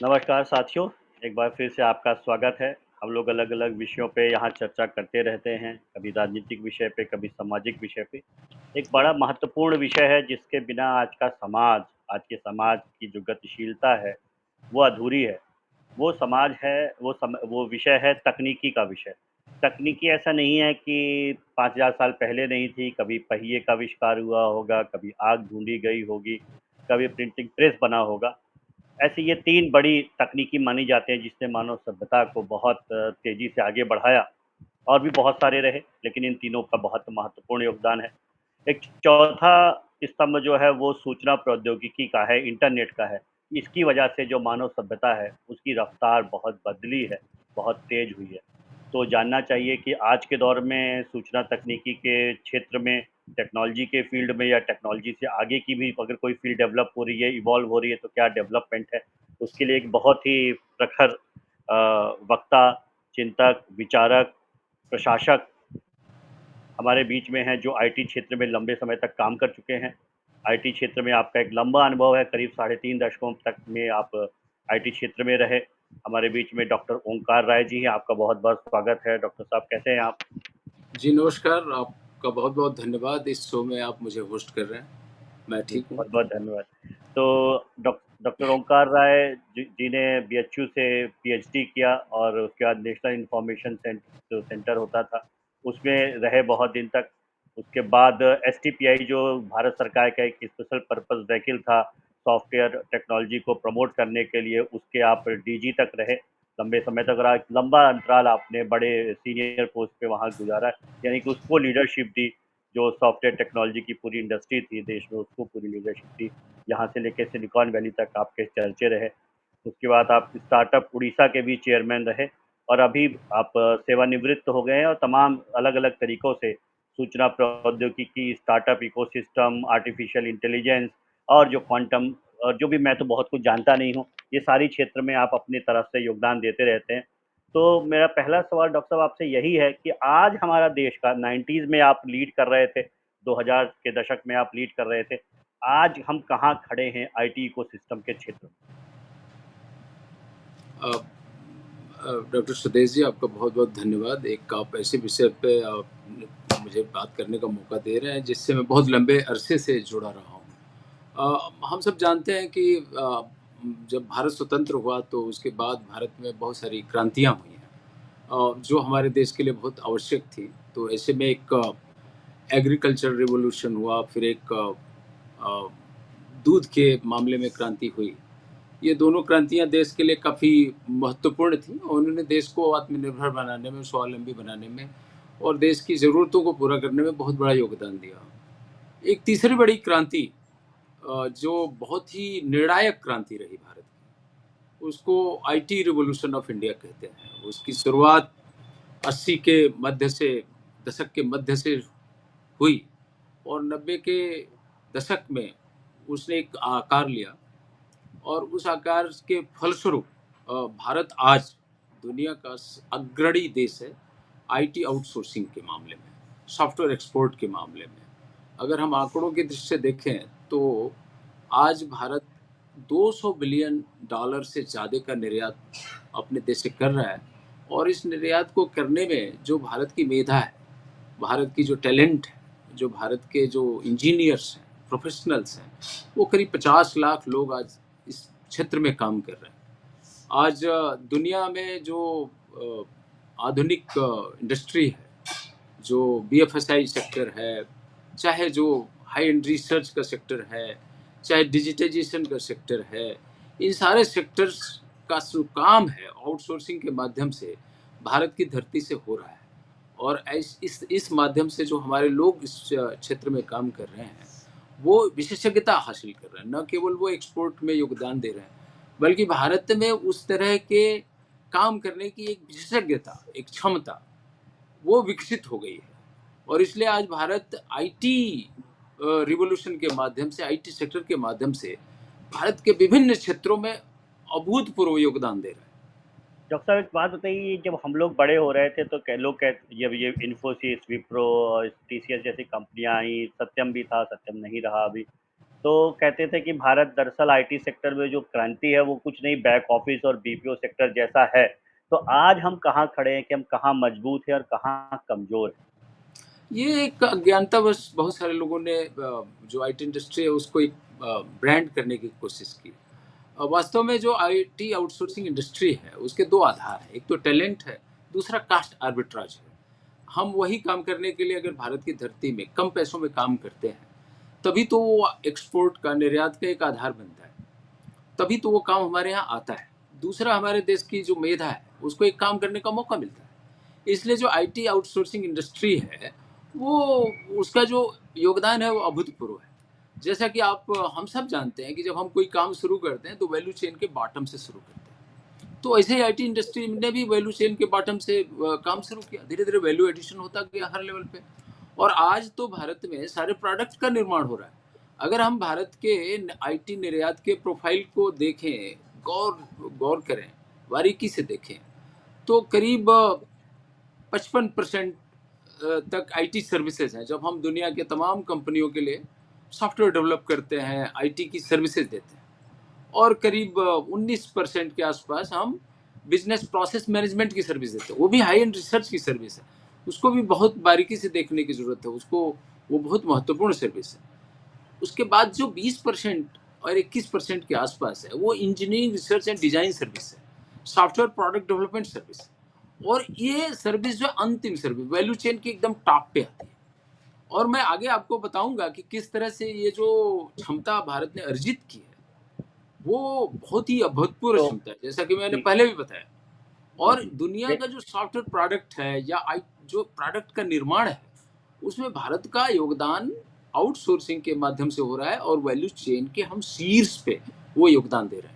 नमस्कार साथियों, एक बार फिर से आपका स्वागत है। हम लोग अलग-अलग विषयों पे यहाँ चर्चा करते रहते हैं, कभी राजनीतिक विषय पे, कभी सामाजिक विषय पे। एक बड़ा महत्वपूर्ण विषय है जिसके बिना आज के समाज की जो गतिशीलता है, वो अधूरी है। वो समाज है वो विषय है तकनीकी का विषय। तकनीकी ऐसा नहीं है कि 5000 साल पहले नहीं थी, कभी पहिए का आविष्कार हुआ होगा, कभी आग ढूँढी गई होगी, कभी प्रिंटिंग प्रेस बना होगा। ऐसे ये 3 बड़ी तकनीकी मानी जाते हैं जिसने मानव सभ्यता को बहुत तेज़ी से आगे बढ़ाया। और भी बहुत सारे रहे, लेकिन इन तीनों का बहुत महत्वपूर्ण योगदान है। एक चौथा स्तंभ जो है वो सूचना प्रौद्योगिकी का है, इंटरनेट का है। इसकी वजह से जो मानव सभ्यता है, उसकी रफ्तार बहुत बदली है, बहुत तेज़ हुई है। तो जानना चाहिए कि आज के दौर में सूचना तकनीकी के क्षेत्र में, टेक्नोलॉजी के फ़ील्ड में या टेक्नोलॉजी से आगे की भी अगर कोई फ़ील्ड डेवलप हो रही है, इवॉल्व हो रही है, तो क्या डेवलपमेंट है? उसके लिए एक बहुत ही प्रखर वक्ता, चिंतक, विचारक, प्रशासक हमारे बीच में हैं जो आईटी क्षेत्र में लंबे समय तक काम कर चुके हैं। आईटी क्षेत्र में आपका एक लंबा अनुभव है, करीब साढ़े 3 दशकों तक में आप आईटी क्षेत्र में रहे। हमारे बीच में डॉक्टर ओंकार राय जी हैं, आपका बहुत-बहुत स्वागत है। डॉक्टर साहब कैसे हैं आप? जी, नमस्कार। आपका बहुत-बहुत धन्यवाद इस शो में आप मुझे होस्ट कर रहे हैं। मैं जी, ठीक हूँ। बहुत-बहुत धन्यवाद। तो डॉक्टर ओंकार राय जी ने बीएचयू से पीएचडी किया और उसके बाद नेशनल इन्फॉर्मेशन जो सेंटर होता था, उसमें रहे बहुत दिन तक। उसके बाद एसटीपीआई जो भारत सरकार का एक स्पेशल पर्पस व्हीकल था, सॉफ्टवेयर टेक्नोलॉजी को प्रमोट करने के लिए, उसके आप डीजी तक रहे, लंबे समय तक रहा। लंबा अंतराल आपने बड़े सीनियर पोस्ट पे वहाँ गुज़ारा, यानी कि उसको लीडरशिप दी। जो सॉफ्टवेयर टेक्नोलॉजी की पूरी इंडस्ट्री थी देश में, उसको पूरी लीडरशिप दी। यहाँ से लेके सिलिकॉन वैली तक आपके चर्चे रहे। उसके बाद आप स्टार्टअप उड़ीसा के भी चेयरमैन रहे और अभी आप सेवानिवृत्त हो गए हैं और तमाम अलग-अलग तरीकों से सूचना प्रौद्योगिकी, स्टार्टअप इकोसिस्टम, आर्टिफिशियल इंटेलिजेंस और जो क्वांटम और जो भी मैं तो बहुत कुछ जानता नहीं हूँ, ये सारी क्षेत्र में आप अपनी तरफ से योगदान देते रहते हैं। तो मेरा पहला सवाल डॉक्टर साहब आपसे यही है कि आज हमारा देश का 90s में आप लीड कर रहे थे, 2000 के दशक में आप लीड कर रहे थे। आज हम कहाँ खड़े हैं आईटी इकोसिस्टम के क्षेत्र में? अ डॉक्टर सुदेश जी, आपका बहुत-बहुत धन्यवाद। एक आप ऐसे विषय पे आप मुझे बात करने का मौका दे रहे हैं, जिससे मैं बहुत लंबे अरसे से जुड़ा रहा हूँ। हम सब जानते हैं कि जब भारत स्वतंत्र हुआ, तो उसके बाद भारत में बहुत सारी क्रांतियाँ हुई हैं, जो हमारे देश के लिए बहुत आवश्यक थी। तो ऐसे में एक एग्रीकल्चर रिवॉल्यूशन हुआ, फिर एक अ, दूध के मामले में क्रांति हुई। ये दोनों क्रांतियाँ देश के लिए काफ़ी महत्वपूर्ण थी और उन्होंने देश को आत्मनिर्भर बनाने में, स्वावलंबी बनाने में और देश की ज़रूरतों को पूरा करने में बहुत बड़ा योगदान दिया। एक तीसरी बड़ी क्रांति जो बहुत ही निर्णायक क्रांति रही भारत की, उसको आईटी रिवॉल्यूशन ऑफ इंडिया कहते हैं। उसकी शुरुआत 80 के मध्य से दशक के मध्य से हुई और 90 के दशक में उसने एक आकार लिया और उस आकार के फलस्वरूप भारत आज दुनिया का अग्रणी देश है आईटी आउटसोर्सिंग के मामले में, सॉफ्टवेयर एक्सपोर्ट के मामले में। अगर हम आंकड़ों की दृष्टि से देखें तो आज भारत 200 बिलियन डॉलर से ज़्यादा का निर्यात अपने देश से कर रहा है और इस निर्यात को करने में जो भारत की मेधा है, भारत की जो टैलेंट है, जो भारत के जो इंजीनियर्स हैं, प्रोफेशनल्स हैं, वो करीब 50 लाख लोग आज इस क्षेत्र में काम कर रहे हैं। आज दुनिया में जो आधुनिक इंडस्ट्री है, जो बीएफएसआई सेक्टर है, चाहे जो हाई एंड रिसर्च का सेक्टर है, चाहे डिजिटाइजेशन का सेक्टर है, इन सारे सेक्टर्स का जो काम है आउटसोर्सिंग के माध्यम से भारत की धरती से हो रहा है। और इस माध्यम से जो हमारे लोग इस क्षेत्र में काम कर रहे हैं, वो विशेषज्ञता हासिल कर रहे हैं। न केवल वो एक्सपोर्ट में योगदान दे रहे हैं, बल्कि भारत में उस तरह के काम करने की एक विशेषज्ञता, एक क्षमता, वो विकसित हो गई है। और इसलिए आज भारत आईटी रिवॉल्यूशन के माध्यम से, आईटी सेक्टर के माध्यम से भारत के विभिन्न क्षेत्रों में अभूतपूर्व योगदान दे रहा है। डॉक्टर साहब एक बात बताइए, जब हम लोग बड़े हो रहे थे तो कई लोग कहते ये इन्फोसिस, विप्रो और टीसीएस जैसी कंपनियां आई, सत्यम भी था, सत्यम नहीं रहा अभी। तो कहते थे कि भारत दरअसल आईटी सेक्टर में जो क्रांति है वो कुछ नहीं, बैक ऑफिस और बीपीओ सेक्टर जैसा है। तो आज हम कहाँ खड़े हैं, कि हम कहाँ मजबूत हैं और कहाँ कमजोर हैं? ये एक अज्ञानतावश बहुत सारे लोगों ने जो आईटी इंडस्ट्री है उसको एक ब्रांड करने की कोशिश की। वास्तव में जो आईटी आउटसोर्सिंग इंडस्ट्री है उसके दो आधार हैं, एक तो टैलेंट है, दूसरा कास्ट आर्बिट्राज है। हम वही काम करने के लिए अगर भारत की धरती में कम पैसों में काम करते हैं, तभी तो वो एक्सपोर्ट का, निर्यात का एक आधार बनता है, तभी तो वो काम हमारे यहाँ आता है। दूसरा, हमारे देश की जो मेधा है उसको एक काम करने का मौका मिलता है। इसलिए जो आईटी आउटसोर्सिंग इंडस्ट्री है, वो उसका जो योगदान है वो अभूतपूर्व है। जैसा कि आप हम सब जानते हैं कि जब हम कोई काम शुरू करते हैं तो वैल्यू चेन के बॉटम से शुरू करते हैं। तो ऐसे ही आईटी इंडस्ट्री ने भी वैल्यू चेन के बॉटम से काम शुरू किया, धीरे धीरे वैल्यू एडिशन होता गया हर लेवल पे। और आज तो भारत में सारे प्रोडक्ट का निर्माण हो रहा है। अगर हम भारत के आईटी निर्यात के प्रोफाइल को देखें, गौर गौर करें, बारीकी से देखें, तो करीब 55% तक आईटी सर्विसेज हैं। जब हम दुनिया के तमाम कंपनियों के लिए सॉफ्टवेयर डेवलप करते हैं, आईटी की सर्विसेज देते हैं, और करीब 19% के आसपास हम बिजनेस प्रोसेस मैनेजमेंट की सर्विस देते हैं। वो भी हाई एंड रिसर्च की सर्विस है, उसको भी बहुत बारीकी से देखने की जरूरत है, उसको वो बहुत महत्वपूर्ण सर्विस है। उसके बाद जो 20% और 21% के आसपास है वो engineering research and design service है, सॉफ्टवेयर प्रोडक्ट डेवलपमेंट सर्विस है। और ये सर्विस जो अंतिम सर्विस वैल्यू चेन के एकदम टॉप पे आती है। और मैं आगे आपको बताऊंगा कि किस तरह से ये जो क्षमता भारत ने अर्जित की है वो बहुत ही अभूतपूर्व तो क्षमता है, जैसा कि मैंने ठीक। पहले भी बताया। और दुनिया नहीं, का जो सॉफ्टवेयर प्रोडक्ट है या जो प्रोडक्ट का निर्माण है, उसमें भारत का योगदान आउटसोर्सिंग के माध्यम से हो रहा है, और वैल्यू चेन के हम शीर्ष पे वो योगदान दे रहे हैं।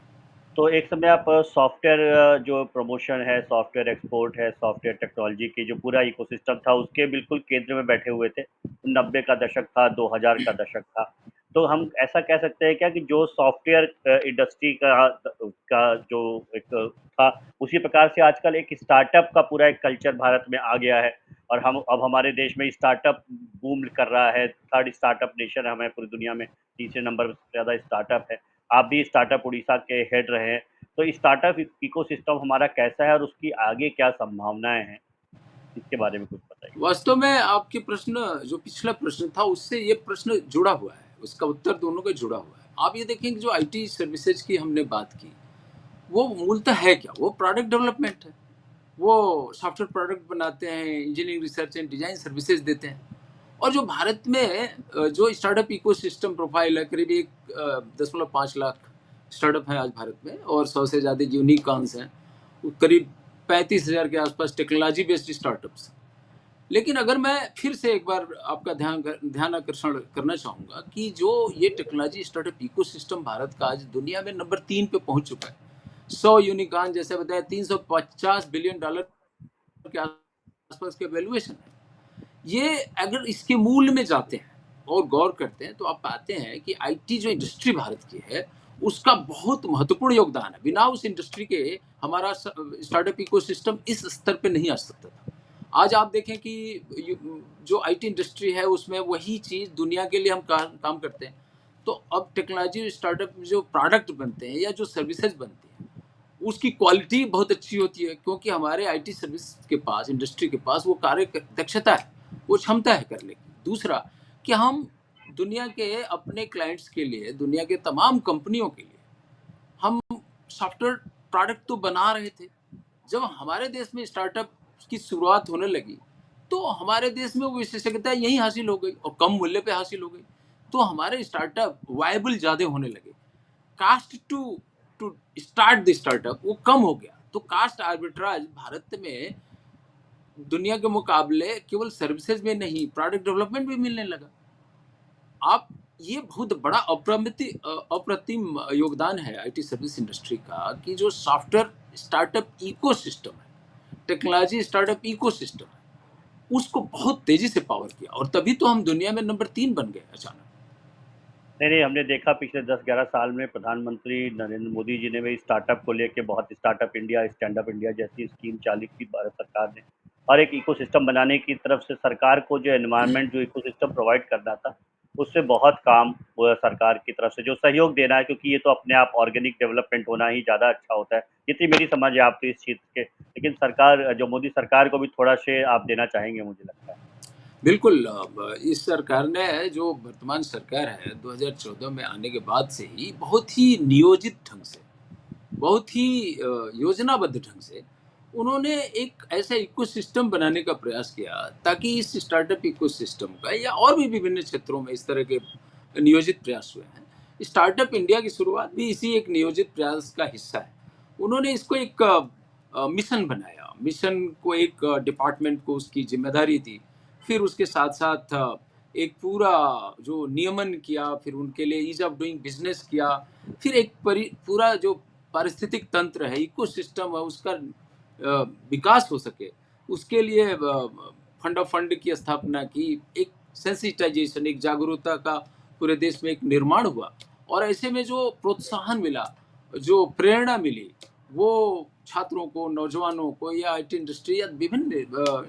तो एक समय आप सॉफ्टवेयर जो प्रमोशन है, सॉफ्टवेयर एक्सपोर्ट है, सॉफ्टवेयर टेक्नोलॉजी की जो पूरा इकोसिस्टम था उसके बिल्कुल केंद्र में बैठे हुए थे। 90 का दशक था, 2000 का दशक था। तो हम ऐसा कह सकते हैं क्या कि जो सॉफ्टवेयर इंडस्ट्री का जो एक था, उसी प्रकार से आजकल एक स्टार्टअप का पूरा एक कल्चर भारत में आ गया है। और हम अब हमारे देश में स्टार्टअप बूम कर रहा है, थर्ड स्टार्टअप नेशन है हमें पूरी दुनिया में, तीसरे नंबर पर ज़्यादा स्टार्टअप है। आप भी स्टार्टअप उड़ीसा के हेड रहे हैं। तो स्टार्टअप इकोसिस्टम हमारा कैसा है और उसकी आगे क्या संभावनाएं हैं, इसके बारे में कुछ बताइए। वास्तव में आपके प्रश्न, जो पिछला प्रश्न था उससे ये प्रश्न जुड़ा हुआ है, उसका उत्तर दोनों का जुड़ा हुआ है। आप ये देखें कि जो आईटी सर्विसेज की हमने बात की, वो मूलतः है क्या? वो प्रोडक्ट डेवलपमेंट है। वो सॉफ्टवेयर प्रोडक्ट बनाते हैं, engineering research and design services देते हैं। और जो भारत में जो स्टार्टअप इकोसिस्टम प्रोफाइल है, करीब 1.5 लाख स्टार्टअप हैं आज भारत में, और 100 से ज़्यादा यूनिकॉर्न्स हैं। करीब 35,000 के आसपास टेक्नोलॉजी बेस्ड स्टार्टअप्स। लेकिन अगर मैं फिर से एक बार आपका ध्यान आकर्षण करना चाहूँगा कि जो ये टेक्नोलॉजी स्टार्टअप इकोसिस्टम भारत का आज दुनिया में नंबर 3 पे पहुँच चुका है। 100 यूनिकॉर्न जैसे बताया, $350 बिलियन के आसपास के वैल्यूएशन है। ये अगर इसके मूल में जाते हैं और गौर करते हैं तो आप पाते हैं कि आईटी जो इंडस्ट्री भारत की है उसका बहुत महत्वपूर्ण योगदान है। बिना उस इंडस्ट्री के हमारा स्टार्टअप इकोसिस्टम इस स्तर पे नहीं आ सकता था। आज आप देखें कि जो आईटी इंडस्ट्री है उसमें वही चीज़ दुनिया के लिए हम काम करते हैं। तो अब टेक्नोलॉजी स्टार्टअप जो प्रोडक्ट बनते हैं या जो सर्विसेज बनती हैं, उसकी क्वालिटी बहुत अच्छी होती है, क्योंकि हमारे आईटी सर्विस के पास, इंडस्ट्री के पास वो कार्य दक्षता है, वो क्षमता है करने की। दूसरा, कि हम दुनिया के अपने क्लाइंट्स के लिए, दुनिया के तमाम कंपनियों के लिए हम सॉफ्टवेयर प्रोडक्ट तो बना रहे थे। जब हमारे देश में स्टार्टअप की शुरुआत होने लगी, तो हमारे देश में वो विशेषज्ञता यहीं हासिल हो गई और कम मूल्य पे हासिल हो गई। तो हमारे स्टार्टअप वायबल ज़्यादा होने लगे। Cost to to start the startup वो कम हो गया। तो कास्ट आर्बिट्राज भारत में दुनिया के मुकाबले केवल सर्विसेज में नहीं, प्रोडक्ट डेवलपमेंट भी मिलने लगा। आप ये बहुत बड़ा अप्रतिम योगदान है आईटी सर्विस इंडस्ट्री का, कि जो सॉफ्टवेयर स्टार्टअप इकोसिस्टम है, टेक्नोलॉजी स्टार्टअप इकोसिस्टम है, उसको बहुत तेजी से पावर किया, और तभी तो हम दुनिया में नंबर 3 बन गए अचानक। नहीं नहीं, हमने देखा पिछले 10-11 साल में प्रधानमंत्री नरेंद्र मोदी जी ने भी स्टार्टअप को लेके बहुत, startup India, stand up India जैसी स्कीम चालू की भारत सरकार ने। और एक इकोसिस्टम बनाने की तरफ से सरकार को जो एनवायरनमेंट, जो इकोसिस्टम प्रोवाइड करना था, उससे बहुत काम वो सरकार की तरफ से जो सहयोग देना है, क्योंकि ये तो अपने आप ऑर्गेनिक डेवलपमेंट होना ही ज़्यादा अच्छा होता है। जितनी मेरी समझ है आपको इस चीज़ के, लेकिन सरकार जो मोदी सरकार को भी थोड़ा से आप देना चाहेंगे मुझे लगता है। बिल्कुल इस सरकार ने जो वर्तमान सरकार है 2014 में आने के बाद से ही बहुत ही नियोजित ढंग से, बहुत ही योजनाबद्ध ढंग से उन्होंने एक ऐसा इकोसिस्टम बनाने का प्रयास किया ताकि इस स्टार्टअप इकोसिस्टम का या और भी विभिन्न क्षेत्रों में इस तरह के नियोजित प्रयास हुए हैं। स्टार्टअप इंडिया की शुरुआत भी इसी एक नियोजित प्रयास का हिस्सा है। उन्होंने इसको एक मिशन बनाया, मिशन को एक डिपार्टमेंट को उसकी जिम्मेदारी दी, फिर उसके साथ साथ एक पूरा जो नियमन किया, फिर उनके लिए ईज ऑफ डूइंग बिजनेस किया, फिर एक पूरा जो पारिस्थितिक तंत्र है, इकोसिस्टम है, उसका विकास हो सके, उसके लिए फंड ऑफ फंड की स्थापना की, एक सेंसिटाइजेशन, एक जागरूकता का पूरे देश में एक निर्माण हुआ। और ऐसे में जो प्रोत्साहन मिला, जो प्रेरणा मिली, वो छात्रों को, नौजवानों को या आईटी इंडस्ट्री या विभिन्न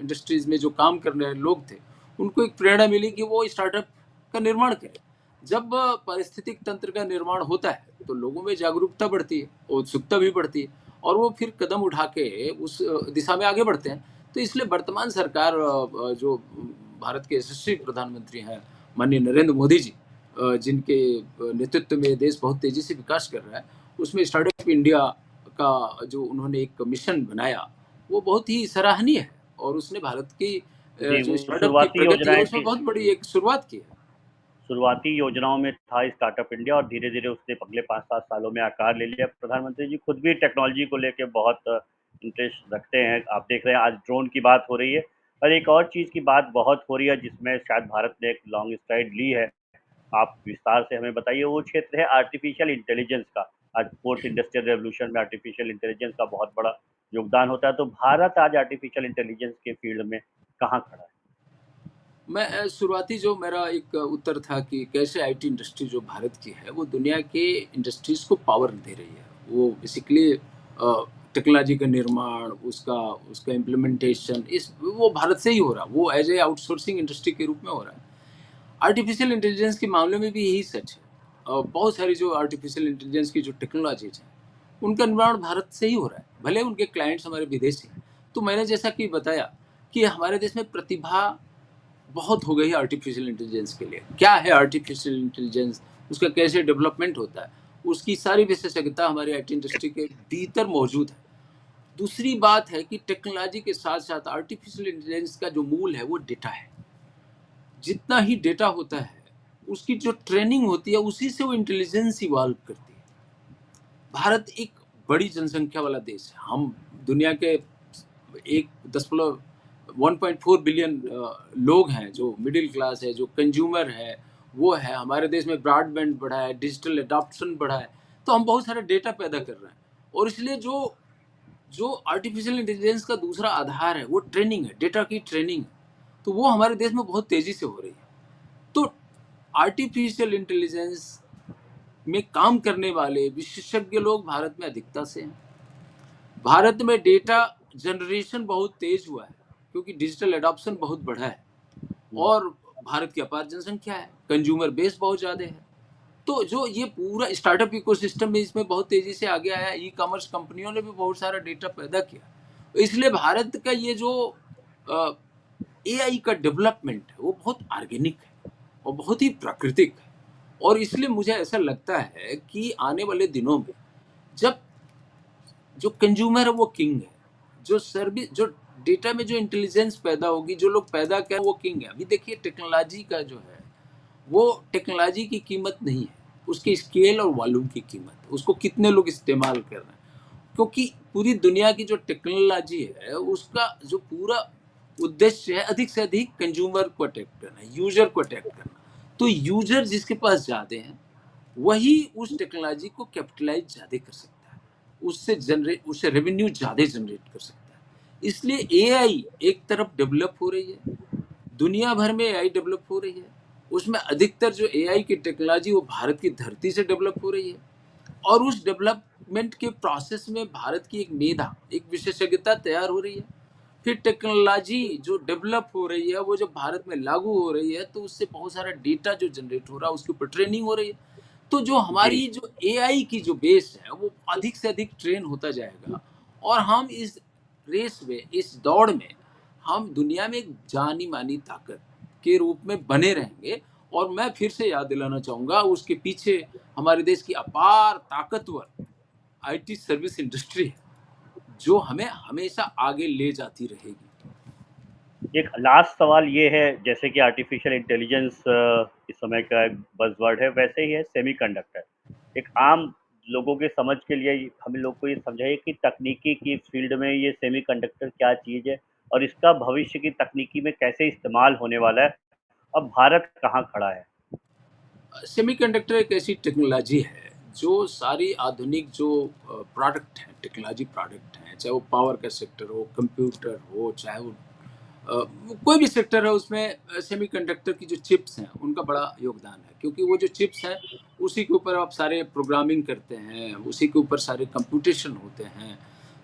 इंडस्ट्रीज में जो काम करने वाले लोग थे, उनको एक प्रेरणा मिली कि वो स्टार्टअप का निर्माण करें। जब पारिस्थितिक तंत्र का निर्माण होता है तो लोगों में जागरूकता बढ़ती है, उत्सुकता भी बढ़ती है और वो फिर कदम उठा के उस दिशा में आगे बढ़ते हैं। तो इसलिए वर्तमान सरकार जो भारत के यशस्वी प्रधानमंत्री हैं माननीय नरेंद्र मोदी जी, जिनके नेतृत्व में देश बहुत तेजी से विकास कर रहा है, उसमें स्टार्टअप इंडिया का जो उन्होंने एक मिशन बनाया वो बहुत ही सराहनीय है और उसने भारत की जी, जो वो स्टार्टअप की शुरुआती प्रगति है योजनाएँ उसमें थी। बहुत बड़ी एक शुरुआत की है। शुरुआती योजनाओं में था स्टार्टअप इंडिया, और धीरे-धीरे उसने अगले 5-7 सालों में आकार ले लिया। प्रधानमंत्री जी खुद भी टेक्नोलॉजी को लेके बहुत इंटरेस्ट रखते हैं। आप देख रहे हैं आज ड्रोन की बात हो रही है, और एक और चीज़ की बात बहुत हो रही है जिसमें शायद भारत ने एक लॉन्ग स्ट्राइड ली है। आप विस्तार से हमें बताइए, वो क्षेत्र है आर्टिफिशियल इंटेलिजेंस का। आज फोर्थ इंडस्ट्रियल रेवोल्यूशन में आर्टिफिशियल इंटेलिजेंस का बहुत बड़ा योगदान होता है। तो भारत आज आर्टिफिशियल इंटेलिजेंस के फील्ड में कहाँ खड़ा है? मैं शुरुआती जो मेरा एक उत्तर था कि कैसे आईटी इंडस्ट्री जो भारत की है वो दुनिया के इंडस्ट्रीज को पावर दे रही है। वो बेसिकली टेक्नोलॉजी का निर्माण, उसका उसका इम्प्लीमेंटेशन इस वो भारत से ही हो रहा है। वो एज ए आउटसोर्सिंग इंडस्ट्री के रूप में हो रहा है। आर्टिफिशियल इंटेलिजेंस के मामले में भी यही सच है। बहुत सारी जो आर्टिफिशियल इंटेलिजेंस की जो टेक्नोलॉजीज हैं, उनका निर्माण भारत से ही हो रहा है। भले उनके क्लाइंट्स हमारे विदेशी हैं। तो मैंने जैसा कि बताया कि हमारे देश में प्रतिभा बहुत हो गई है आर्टिफिशियल इंटेलिजेंस के लिए। क्या है आर्टिफिशियल इंटेलिजेंस? उसका कैसे डेवलपमेंट होता है? उसकी सारी विशेषज्ञता हमारी आईटी इंडस्ट्री के भीतर मौजूद है। दूसरी बात है कि टेक्नोलॉजी के साथ-साथ आर्टिफिशियल इंटेलिजेंस का जो मूल है वो डेटा है। जितना ही डेटा होता है, उसकी जो ट्रेनिंग होती है उसी से वो इंटेलिजेंस इवॉल्व करती है। भारत एक बड़ी जनसंख्या वाला देश है। हम दुनिया के 1.4 बिलियन लोग हैं जो मिडिल क्लास है, जो कंज्यूमर है, वो है। हमारे देश में ब्रॉडबैंड बढ़ा है, डिजिटल एडॉप्शन बढ़ा है, तो हम बहुत सारा डेटा पैदा कर रहे हैं। और इसलिए जो जो आर्टिफिशियल इंटेलिजेंस का दूसरा आधार है वो ट्रेनिंग है, डेटा की ट्रेनिंग है। तो वो हमारे देश में बहुत तेजी से हो रही है। तो आर्टिफिशियल इंटेलिजेंस में काम करने वाले विशेषज्ञ लोग भारत में अधिकता से हैं। भारत में डेटा जनरेशन बहुत तेज हुआ है क्योंकि डिजिटल एडॉप्शन बहुत बढ़ा है हुँ। और भारत की अपार जनसंख्या है, कंज्यूमर बेस बहुत ज़्यादा है। तो जो ये पूरा स्टार्टअप इकोसिस्टम में इसमें बहुत तेजी से आगे आया, ई कॉमर्स कंपनियों ने भी बहुत सारा डेटा पैदा किया। तो इसलिए भारत का ये जो एआई का डेवलपमेंट है वो बहुत ऑर्गेनिक है और बहुत ही प्राकृतिक है। और इसलिए मुझे ऐसा लगता है कि आने वाले दिनों में जब जो कंज्यूमर है वो किंग है, जो सर्विस जो डेटा में जो इंटेलिजेंस पैदा होगी, जो लोग पैदा करें वो किंग है। अभी देखिए टेक्नोलॉजी का जो है वो टेक्नोलॉजी की कीमत नहीं है, उसके स्केल और वॉल्यूम की कीमत है, उसको कितने लोग इस्तेमाल कर रहे हैं। क्योंकि पूरी दुनिया की जो टेक्नोलॉजी है उसका जो पूरा उद्देश्य है अधिक से अधिक कंज्यूमर को अट्रैक्ट करना, यूजर को अट्रैक्ट करना। तो यूजर जिसके पास ज़्यादा हैं वही उस टेक्नोलॉजी को कैपिटलाइज ज़्यादा कर सकता है, उससे रेवेन्यू ज़्यादा जनरेट कर सकता है। इसलिए एआई एक तरफ डेवलप हो रही है, दुनिया भर में एआई डेवलप हो रही है, उसमें अधिकतर जो एआई की टेक्नोलॉजी वो भारत की धरती से डेवलप हो रही है। और उस डेवलपमेंट के प्रोसेस में भारत की एक मेधा, एक विशेषज्ञता तैयार हो रही है। फिर टेक्नोलॉजी जो डेवलप हो रही है, वो जब भारत में लागू हो रही है, तो उससे बहुत सारा डेटा जो जनरेट हो रहा है, उसके ऊपर ट्रेनिंग हो रही है। तो जो जी, हमारी जो एआई की जो बेस है, वो अधिक से अधिक ट्रेन होता जाएगा और हम इस रेस में, इस दौड़ में, हम दुनिया में एक जानी-मानी ताकत के रूप में बने रहेंगे। और मैं फिर से याद दिलाना चाहूँगा, उसके पीछे हमारे देश की अपार ताकतवर आईटी सर्विस इंडस्ट्री है, जो हमें हमेशा आगे ले जाती रहेगी। एक लास्ट सवाल ये है, जैसे कि आर्टिफिशियल इंटेलिजेंस इस समय का एक बज़वर्ड है, वैसे ही है सेमीकंडक्टर। एक आम लोगों के समझ के लिए हम लोग को ये समझाइए कि तकनीकी की फील्ड में ये सेमीकंडक्टर क्या चीज़ है और इसका भविष्य की तकनीकी में कैसे इस्तेमाल होने वाला है? अब भारत कहाँ खड़ा है? सेमीकंडक्टर एक ऐसी टेक्नोलॉजी है, जो सारी आधुनिक जो प्रोडक्ट हैं, टेक्नोलॉजी प्रोडक्ट हैं, चाहे वो पावर का सेक्टर हो, कंप्यूटर हो, चाहे वो कोई भी सेक्टर है, उसमें सेमीकंडक्टर की जो चिप्स हैं, उनका बड़ा योगदान है। क्योंकि वो जो चिप्स हैं, उसी के ऊपर आप सारे प्रोग्रामिंग करते हैं, उसी के ऊपर सारे कंप्यूटेशन होते हैं।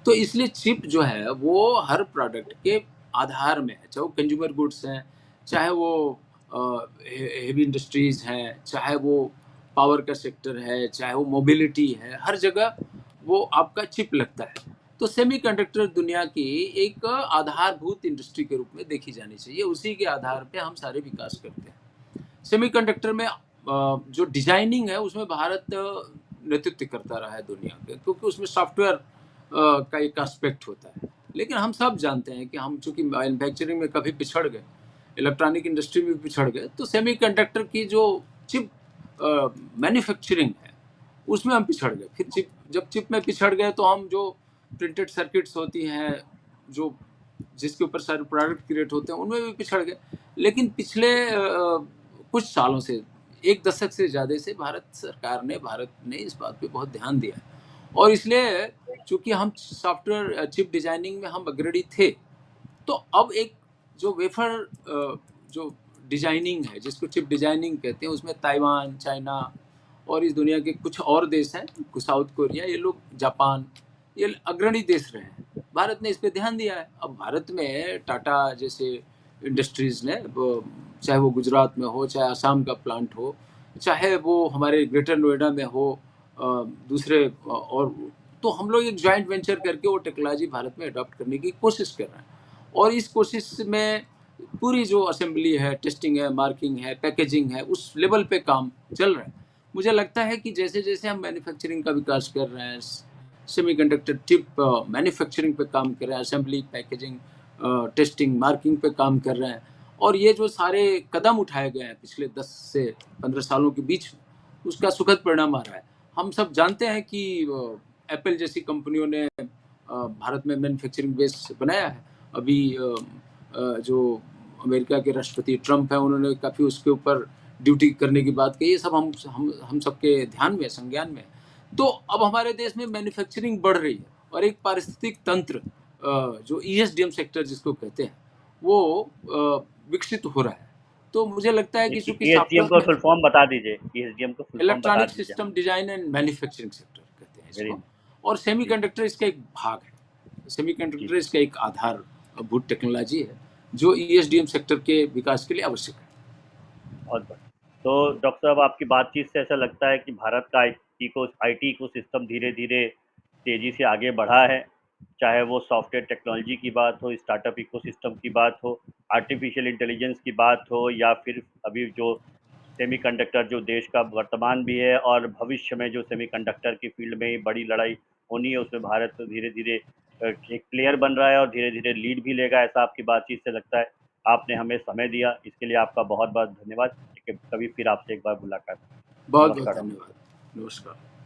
तो इसलिए चिप जो है, वो हर प्रोडक्ट के आधार में है, चाहे वो कंज्यूमर गुड्स हैं, चाहे वो हेवी इंडस्ट्रीज़ हैं, चाहे वो पावर का सेक्टर है, चाहे वो मोबिलिटी है, हर जगह वो आपका चिप लगता है। तो सेमीकंडक्टर दुनिया की एक आधारभूत इंडस्ट्री के रूप में देखी जानी चाहिए, उसी के आधार पे हम सारे विकास करते हैं। सेमीकंडक्टर में जो डिजाइनिंग है, उसमें भारत नेतृत्व करता रहा है दुनिया के, क्योंकि उसमें सॉफ्टवेयर का एक एस्पेक्ट होता है। लेकिन हम सब जानते हैं कि हम चूंकि मैन्युफैक्चरिंग में कभी पिछड़ गए, इलेक्ट्रॉनिक इंडस्ट्री में पिछड़ गए, तो सेमीकंडक्टर की जो चिप मैन्युफैक्चरिंग है, उसमें हम पिछड़ गए। फिर चिप, जब चिप में पिछड़ गए, तो हम जो प्रिंटेड सर्किट्स होती हैं, जो जिसके ऊपर सारे प्रोडक्ट क्रिएट होते हैं, उनमें भी पिछड़ गए। लेकिन पिछले कुछ सालों से, एक दशक से ज़्यादा से, भारत ने इस बात पे बहुत ध्यान दिया है। और इसलिए चूंकि हम सॉफ्टवेयर चिप डिजाइनिंग में हम अग्रणी थे, तो अब एक जो वेफर जो डिजाइनिंग है, जिसको चिप डिजाइनिंग कहते हैं, उसमें ताइवान, चाइना और इस दुनिया के कुछ और देश हैं, साउथ कोरिया, ये लोग, जापान, ये अग्रणी देश रहे हैं। भारत ने इस पे ध्यान दिया है। अब भारत में टाटा जैसे इंडस्ट्रीज ने, चाहे वो गुजरात में हो, चाहे असम का प्लांट हो, चाहे वो हमारे ग्रेटर नोएडा में हो, दूसरे और, तो हम लोग एक जॉइंट वेंचर करके वो टेक्नोलॉजी भारत में अडॉप्ट करने की कोशिश कर रहे हैं। और इस कोशिश में पूरी जो असेंबली है, टेस्टिंग है, मार्किंग है, पैकेजिंग है, उस लेवल पे काम चल रहा है। मुझे लगता है कि जैसे-जैसे हम मैन्युफैक्चरिंग का विकास कर रहे हैं, सेमीकंडक्टर चिप मैन्युफैक्चरिंग पे काम कर रहे हैं, असेंबली, पैकेजिंग, टेस्टिंग, मार्किंग पे काम कर रहे हैं, और ये जो सारे कदम उठाए गए हैं पिछले 10 से 15 सालों के बीच में, उसका सुखद परिणाम आ रहा है। हम सब जानते हैं कि एप्पल जैसी कंपनियों ने भारत में मैन्युफैक्चरिंग बेस बनाया है। अभी जो अमेरिका के राष्ट्रपति ट्रंप हैं, उन्होंने काफ़ी उसके ऊपर ड्यूटी करने की बात कही। ये सब हम सबके ध्यान में, संज्ञान में। तो अब हमारे देश में मैन्युफैक्चरिंग बढ़ रही है, और एक पारिस्थितिक तंत्र, जो ईएसडीएम सेक्टर जिसको कहते हैं, वो विकसित हो रहा है। तो मुझे लगता है कि चूँकि ईएसडीएम सॉफ्टवेयर का में, फुल फॉर्म बता दीजिए, ईएसडीएम का फुल फॉर्म बता इलेक्ट्रॉनिक दीजिए सिस्टम हमें। डिज़ाइन एंड मैन्युफैक्चरिंग सेक्टर कहते हैं वेरी इसको, और जी, सेमीकंडक्टर इसका एक भाग है। जी, सेमीकंडक्टर इसका एक आधारभूत टेक्नोलॉजी है, जो ईएसडीएम सेक्टर के विकास के लिए आवश्यक है। बहुत बढ़िया। तो डॉक्टर साहब, आपकी बातचीत से ऐसा लगता है कि भारत का आईटी इकोसिस्टम धीरे-धीरे तेज़ी से आगे बढ़ा है, चाहे वो सॉफ्टवेयर टेक्नोलॉजी की बात हो, स्टार्टअप इकोसिस्टम की बात हो, आर्टिफिशियल इंटेलिजेंस की बात हो, या फिर अभी जो सेमीकंडक्टर जो देश का वर्तमान भी है और भविष्य में जो सेमीकंडक्टर की फील्ड में बड़ी लड़ाई होनी है, उसमें भारत धीरे-धीरे एक प्लेयर बन रहा है और धीरे-धीरे लीड भी लेगा, ऐसा आपकी बातचीत से लगता है। आपने हमें समय दिया, इसके लिए आपका बहुत-बहुत धन्यवाद। कभी फिर आपसे एक बार मुलाकात। बहुत-बहुत नमस्कार डॉक्टर। धन्यवाद। नमस्कार।